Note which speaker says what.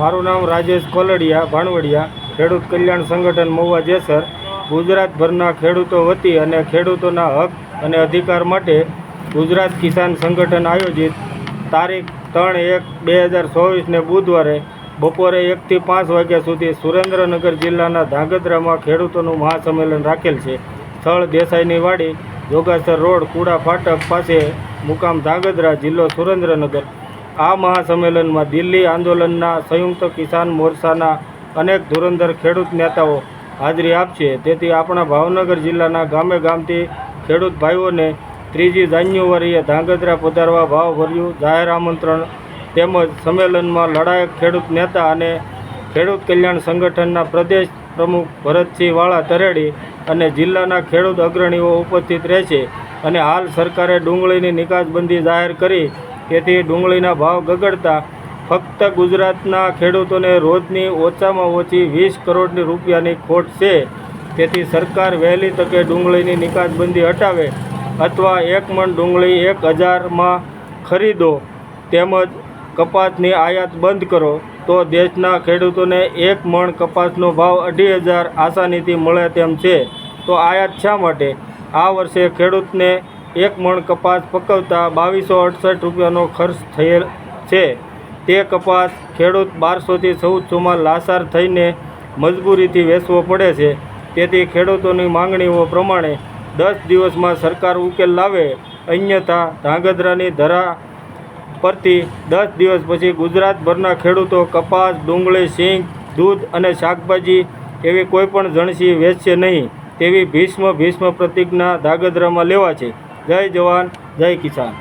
Speaker 1: મારું નામ રાજેશ કોલડિયા ભાણવડિયા, ખેડૂત કલ્યાણ સંગઠન મહુવા જેસર. ગુજરાતભરના ખેડૂતો વતી અને ખેડૂતોના હક અને અધિકાર માટે ગુજરાત કિસાન સંગઠન આયોજિત તારીખ 3/1/2024ને બુધવારે બપોરે 1 થી 5 વાગ્યા સુધી સુરેન્દ્રનગર જિલ્લાના ધાંગધ્રામાં ખેડૂતોનું મહાસંમેલન રાખેલ છે. સ્થળ દેસાઈની વાડી, જોગાસર રોડ, કુડા ફાટક પાસે, મુકામ ધાંગધ્રા, જિલ્લો સુરેન્દ્રનગર. આ મહાસંમેલનમાં દિલ્હી આંદોલનના સંયુક્ત કિસાન મોરચાના અનેક ધુરંધર ખેડૂત નેતાઓ હાજરી આપશે. તેથી આપણા ભાવનગર જિલ્લાના ગામે ગામથી ખેડૂત ભાઈઓને 3 જાન્યુઆરીએ ધાંગધ્રા પધારવા ભાવભર્યું જાહેર આમંત્રણ. તેમજ સંમેલનમાં લડાયક ખેડૂત નેતા અને ખેડૂત કલ્યાણ સંગઠનના પ્રદેશ પ્રમુખ ભરતસિંહ વાળા તરેડી અને જિલ્લાના ખેડૂત અગ્રણીઓ ઉપસ્થિત રહેશે. અને હાલ સરકારે ડુંગળીની નિકાસબંધી જાહેર કરી, તેથી ડુંગળીના ભાવ ગગડતા ફક્ત ગુજરાતના ખેડૂતોને રોજની ઓછામાં ઓછી 20 કરોડ રૂપિયાની ખોટ છે. તેથી સરકાર વહેલી તકે ડુંગળીની નિકાસબંધી હટાવે અથવા 1 મણ ડુંગળી 1000માં ખરીદો તેમજ કપાસની આયાત બંધ કરો, તો દેશના ખેડૂતોને 1 મણ કપાસનો ભાવ 2500 આસાનીથી મળે તેમ છે. તો આયાત શા માટે? આ વર્ષે ખેડૂતને 1 મણ કપાસ પકવતા 2268 રૂપિયાનો ખર્ચ થયેલ છે. તે કપાસ ખેડૂત 1200થી 1400માં લાચાર થઈને મજબૂરીથી વેચવો પડે છે. તેથી ખેડૂતોની માંગણીઓ પ્રમાણે 10 દિવસમાં સરકાર ઉકેલ લાવે, અન્યથા ધાંગધ્રાની ધરા પરથી 10 દિવસ પછી ગુજરાતભરના ખેડૂતો કપાસ, ડુંગળી, સિંગ, દૂધ અને શાકભાજી એવી કોઈપણ જણસી વેચશે નહીં, તેવી ભીષ્મ પ્રતિજ્ઞા ધાંગધ્રામાં લેવા છે. જય જવાન, જય કિસાન.